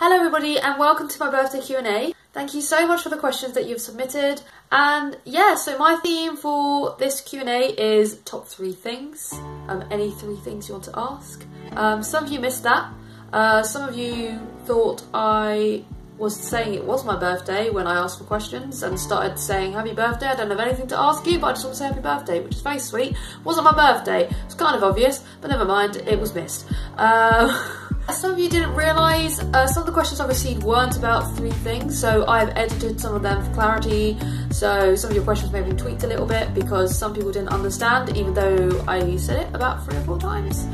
Hello everybody and welcome to my birthday Q&A. Thank you so much for the questions that you've submitted. And yeah, so my theme for this Q&A is top 3 things. Any 3 things you want to ask. Some of you missed that. Some of you thought I was saying it was my birthday when I asked for questions and started saying happy birthday. I don't have anything to ask you, but I just want to say happy birthday, which is very sweet. Wasn't my birthday. It's kind of obvious, but never mind, it was missed. Some of you didn't realise, some of the questions I received weren't about 3 things, so I've edited some of them for clarity. So some of your questions may have been tweaked a little bit because some people didn't understand, even though I said it about 3 or 4 times.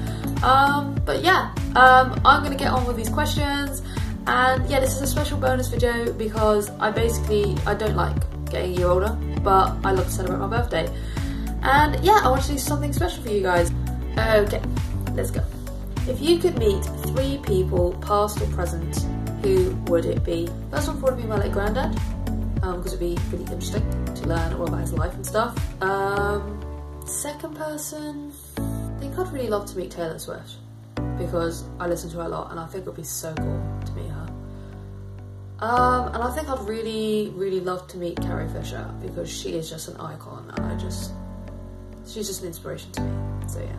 But yeah, I'm going to get on with these questions. And yeah, this is a special bonus video because I don't like getting a year older, but I love to celebrate my birthday. And yeah, I want to do something special for you guys. Okay, let's go. If you could meet 3 people, past or present, who would it be? First one would be my late granddad, because it'd be really interesting to learn all about his life and stuff. Second person, I think I'd really love to meet Taylor Swift, because I listen to her a lot and I think it would be so cool to meet her. And I think I'd really, really love to meet Carrie Fisher, because she is just an icon and she's just an inspiration to me, so yeah.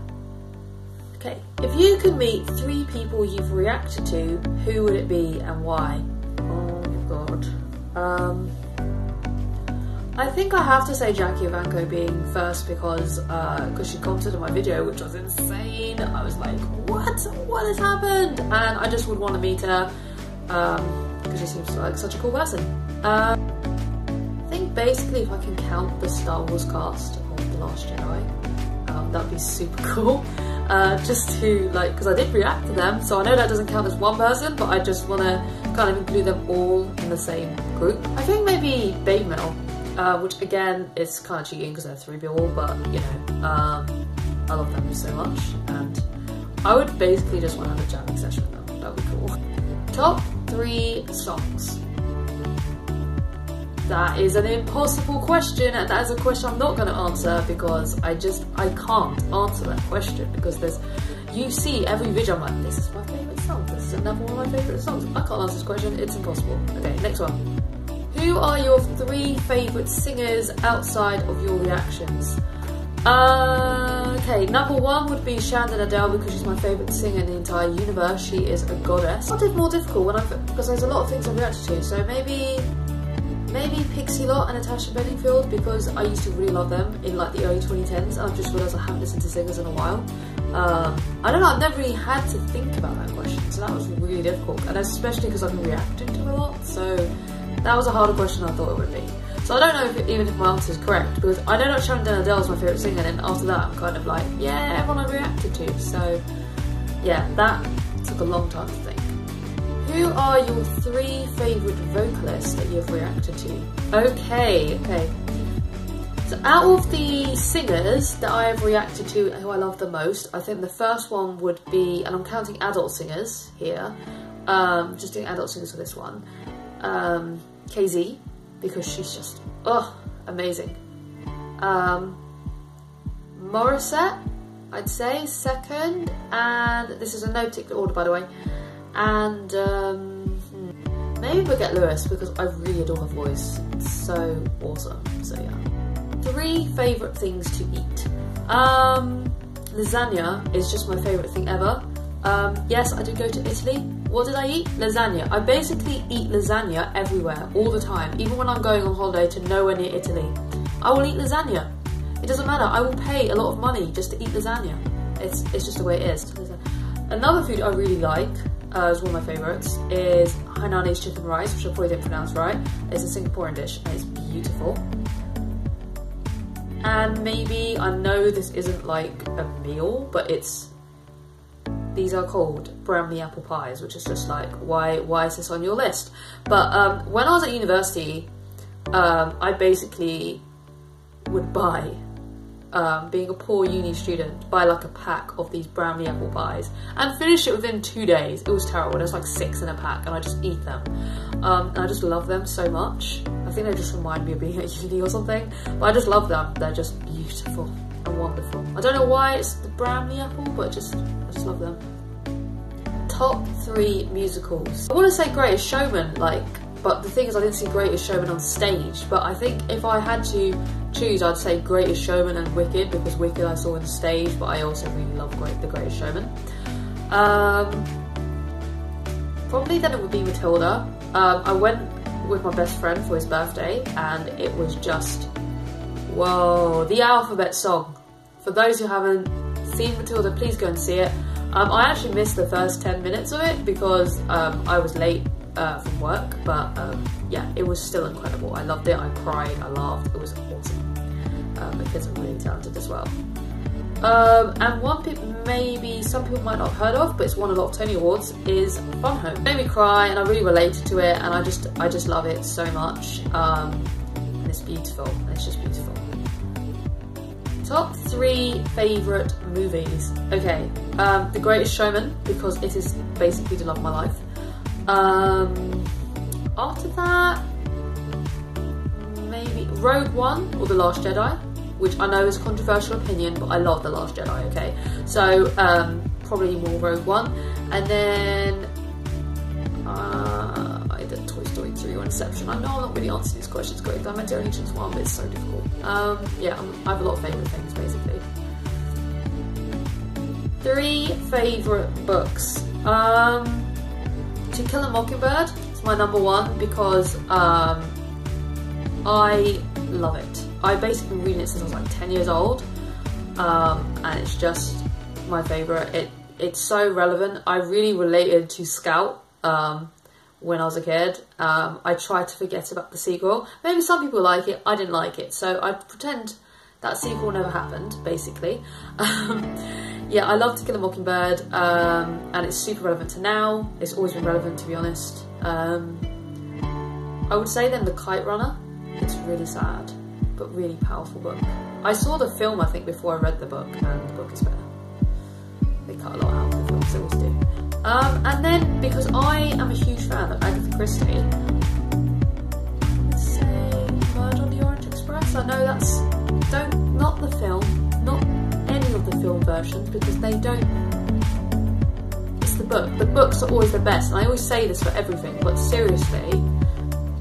Okay, if you could meet 3 people you've reacted to, who would it be and why? Oh god. I think I have to say Jackie Evancho being first because she commented on my video, which was insane. I was like, what has happened? And I just would want to meet her because she seems like such a cool person. I think basically if I can count the Star Wars cast of The Last Jedi, that'd be super cool. Just to because I did react to them, so I know that doesn't count as one person, but I just want to kind of include them all in the same group. I think maybe Baby Metal, which again is kind of cheating because they're 3 people, but you know, I love them so much, and I would basically just want to have a jamming session with them. That would be cool. Top 3 songs. That is an impossible question, and that is a question I'm not going to answer because I can't answer that question because you see every video I'm like, this is my favourite song, this is another one of my favourite songs. I can't answer this question, it's impossible. Okay, next one. Who are your 3 favourite singers outside of your reactions? Okay, number 1 would be Shandon Adele because she's my favourite singer in the entire universe. She is a goddess. It's more difficult because there's a lot of things I've reacted to, so maybe Pixie Lott and Natasha Bedingfield because I used to really love them in like the early 2010s, and I've just realised I haven't listened to singers in a while. I don't know, I've never really had to think about that question, so that was really difficult, and especially because I've been reacting to a lot, so that was a harder question than I thought it would be. So I don't know even if my answer is correct, because I know that Shandon Adele is my favourite singer, and after that I'm kind of like, yeah, everyone I reacted to, so yeah, that took a long time to think. Who are your 3 favourite vocalists that you've reacted to? Okay. So out of the singers that I have reacted to who I love the most, I think the first one would be, and I'm counting adult singers here, just doing adult singers for this one, KZ, because she's just, amazing. Morissette, I'd say, second, and this is in no particular order by the way. And maybe Baguette Lewis because I really adore her voice. It's so awesome. So yeah. 3 favourite things to eat. Lasagna is just my favourite thing ever. Yes, I did go to Italy. What did I eat? Lasagna. I basically eat lasagna everywhere, all the time. Even when I'm going on holiday to nowhere near Italy, I will eat lasagna. It doesn't matter. I will pay a lot of money just to eat lasagna. It's just the way it is. Another food I really like, is one of my favourites, is Hainanese chicken rice, which I probably didn't pronounce right. It's a Singaporean dish and it's beautiful. And maybe, I know this isn't like a meal, but these are called brownie apple pies, which is just like, why is this on your list? But when I was at university, I basically would buy, being a poor uni student, buy like a pack of these brownie apple pies and finish it within 2 days. It was terrible. There's like 6 in a pack and I just eat them. And I just love them so much. I think they just remind me of being at uni or something, but I just love them. They're just beautiful and wonderful. I don't know why it's the brownie apple, but I just love them. Top 3 musicals. I want to say Greatest Showman, but the thing is I didn't see Greatest Showman on stage, but I think if I had to choose, I'd say Greatest Showman and Wicked, because Wicked I saw on stage, but I also really love The Greatest Showman. Probably then it would be Matilda. I went with my best friend for his birthday, and it was just, whoa, the alphabet song. For those who haven't seen Matilda, please go and see it. I actually missed the first 10 minutes of it because I was late from work, but yeah, it was still incredible. I loved it, I cried, I laughed, it was awesome. The kids are really talented as well. And one maybe some people might not have heard of, but it's won a lot of Tony Awards, is Fun Home. It made me cry and I really related to it, and I just love it so much. And it's beautiful, and it's just beautiful. Top 3 favourite movies. Okay, The Greatest Showman, because it is basically the love of my life. After that, maybe Rogue One or The Last Jedi, which I know is a controversial opinion, but I love The Last Jedi, okay? So, probably more Rogue One. And then, I did Toy Story 3 or Inception. I know I'm not really answering these questions correctly. I meant to only choose one, but it's so difficult. Yeah, I have a lot of favourite things, basically. 3 favourite books. To Kill a Mockingbird is my #1 because I love it. I've basically been reading it since I was like 10 years old, and it's just my favourite. It's so relevant. I really related to Scout when I was a kid. I tried to forget about the sequel. Maybe some people like it, I didn't like it, so I pretend that sequel never happened, basically. Yeah, I love To Kill a Mockingbird, and it's super relevant to now. It's always been relevant, to be honest. I would say then The Kite Runner. It's really sad, but really powerful book. I saw the film, I think, before I read the book, and the book is better. They cut a lot out of the films, they always do. And then, because I am a huge fan of Agatha Christie, I'd say Murder on the Orient Express. I know that's, not the film, not any of the film versions, because they don't, it's the book. The books are always the best, and I always say this for everything, but seriously,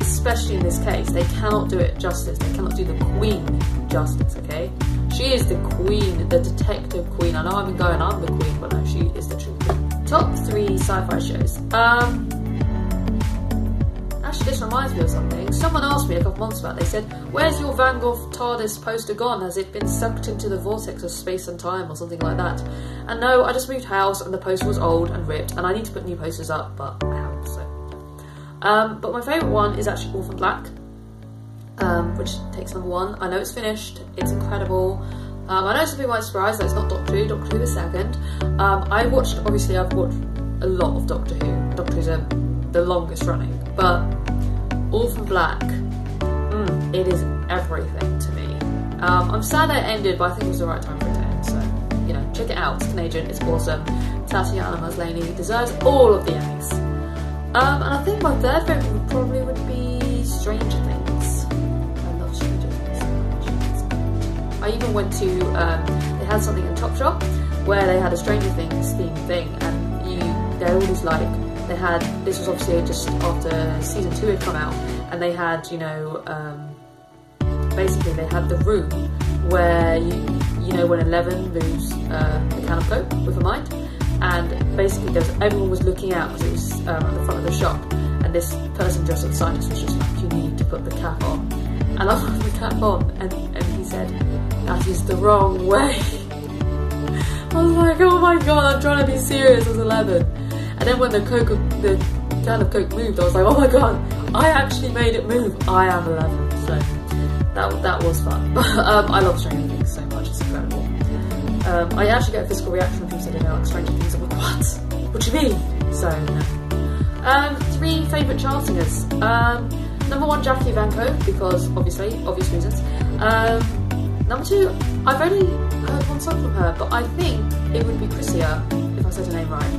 especially in this case, they cannot do it justice. They cannot do the Queen justice, okay? She is the Queen, the detective Queen. I know I've been going, I'm the Queen, but no, she is the true Queen. Top 3 sci-fi shows. Actually, this reminds me of something. Someone asked me a couple months back, they said, where's your Van Gogh TARDIS poster gone? Has it been sucked into the vortex of space and time or something like that? And no, I just moved house and the poster was old and ripped, and I need to put new posters up, but I haven't, so. But my favourite one is actually Orphan Black, which takes #1. I know it's finished, it's incredible. I know some people might be surprised that it's not Doctor Who, Doctor Who the second. I've watched a lot of Doctor Who. Doctor Who's the longest running, but Orphan Black, it is everything to me. I'm sad that it ended, but I think it was the right time for it to end, so, you know, check it out, it's Canadian, it's awesome. Tatiana Maslany deserves all of the Emmys. And I think my third favourite probably would be Stranger Things. I love Stranger Things so much. I even went to, they had something in Topshop where they had a Stranger Things themed thing, and they always this was obviously just after season 2 had come out, and they had, you know, basically they had the room where, you know, when Eleven moves the can of Coke with her mind, and basically everyone was looking out because it was at the front of the shop, and this person dressed as a scientist was just like, you need to put the cap on. And I put the cap on, and he said, that is the wrong way. I was like, oh my god, I'm trying to be serious, I was 11. And then when the can of Coke moved, I was like, oh my god, I actually made it move. I am 11, so that was fun. I love Stranger Things so much, it's incredible. I actually get a physical reaction when people say they don't like Stranger Things. I'm like, what? What do you mean? So, no. 3 favourite child singers. #1, Jackie Evancho, because obviously, obvious reasons. #2, I've only heard one song from her, but I think it would be Chrissia, if I said her name right.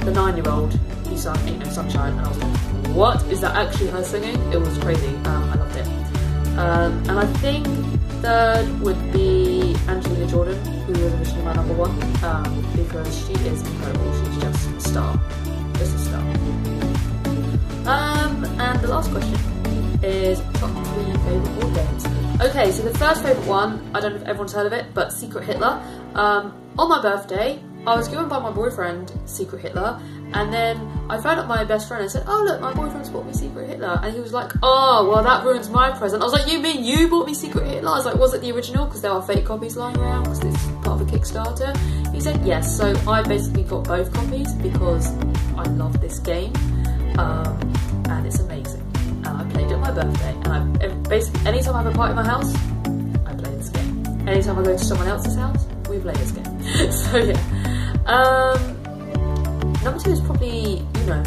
The 9-year-old who sang Ain't No Sunshine, and I was like, what? Is that actually her singing? It was crazy. I loved it. And I think Third would be Angelina Jordan, who was originally my number one, because she is incredible. She's just a star. Just a star. And the last question is top 3 favourite board games. Okay, so the first favourite one, I don't know if everyone's heard of it, but Secret Hitler. On my birthday, I was given by my boyfriend Secret Hitler, and then I phoned up my best friend and said, oh look, my boyfriend's bought me Secret Hitler, and he was like, oh, well that ruins my present. I was like, you mean you bought me Secret Hitler? I was like, was it the original? Because there are fake copies lying around, because it's part of a Kickstarter. He said yes, so I basically got both copies because I love this game, and it's amazing. And I played it on my birthday, and basically, anytime I have a party at my house, I play this game. Anytime I go to someone else's house, we play this game. So yeah. Number 2 is probably Uno.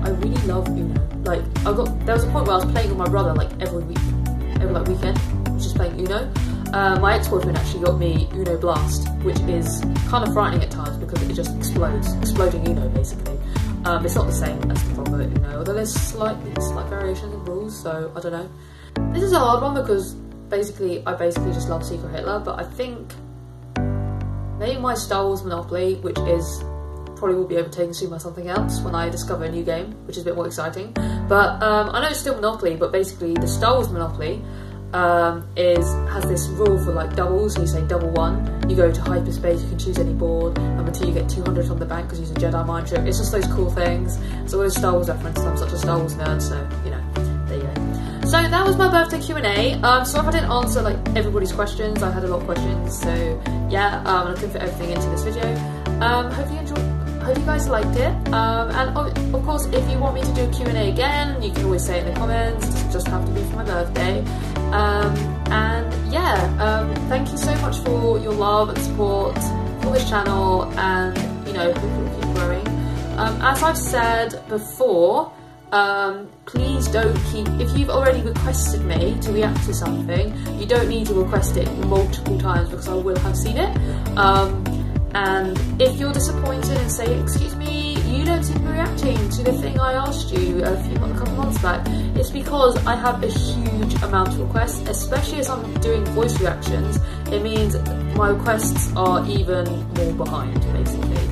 I really love Uno. Like, there was a point where I was playing with my brother like every weekend, just playing Uno. My ex-boyfriend actually got me Uno Blast, which is kind of frightening at times because it just explodes. Exploding Uno, basically. It's not the same as the proper Uno, although there's slight variations in rules, so I don't know. This is a hard one because I basically just love Secret Hitler, but I think maybe my Star Wars Monopoly, which is probably will be overtaken soon by something else when I discover a new game, which is a bit more exciting. But I know it's still Monopoly, but basically the Star Wars Monopoly has this rule for like doubles. So you say double 1, you go to hyperspace, you can choose any board. Number 2, you get 200 from the bank because you use a Jedi mind trick. It's just those cool things. It's always Star Wars references. I'm such a Star Wars nerd, so there you go. So that was my birthday Q&A. So if I didn't answer like everybody's questions, I had a lot of questions. So yeah, I couldn't fit everything into this video. Hope you guys liked it, and of course if you want me to do a Q&A again, you can always say it in the comments. It doesn't just have to be for my birthday. And yeah, thank you so much for your love and support for this channel, and hope it will keep growing. As I've said before, please don't if you've already requested me to react to something, you don't need to request it multiple times because I will have seen it. And if you're disappointed and say, excuse me, you don't seem to be reacting to the thing I asked you a couple months back, it's because I have a huge amount of requests, especially as I'm doing voice reactions. It means my requests are even more behind, basically.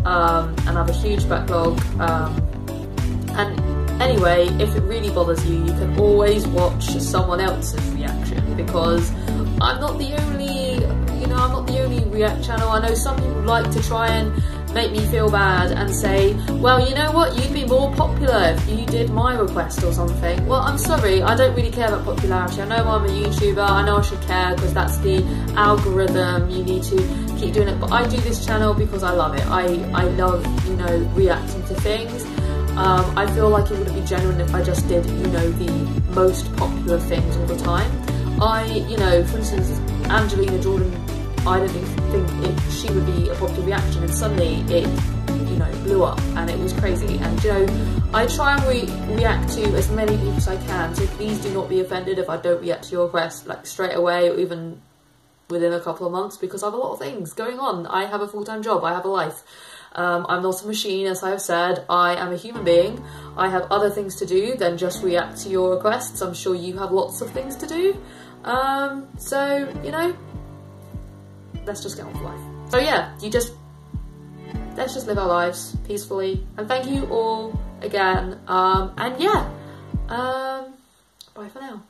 And I have a huge backlog. And anyway, if it really bothers you, you can always watch someone else's reaction, because I'm not the only React channel. I know some people like to try and make me feel bad and say, well, you know what, you'd be more popular if you did my request or something. Well, I'm sorry, I don't really care about popularity. I know I'm a YouTuber, I know I should care because that's the algorithm, you need to keep doing it, but I do this channel because I love it. I love, reacting to things. I feel like it wouldn't be genuine if I just did, the most popular things all the time. For instance, Angelina Jordan, I didn't think she would be a popular reaction, and suddenly it, blew up, and it was crazy. And I try and react to as many people as I can, so please do not be offended if I don't react to your request like straight away or even within a couple of months, because I have a lot of things going on. I have a full-time job, I have a life. I'm not a machine, as I have said. I am a human being. I have other things to do than just react to your requests. I'm sure you have lots of things to do. So, let's just get on with life. So yeah, let's just live our lives peacefully. And thank you all again. And yeah, bye for now.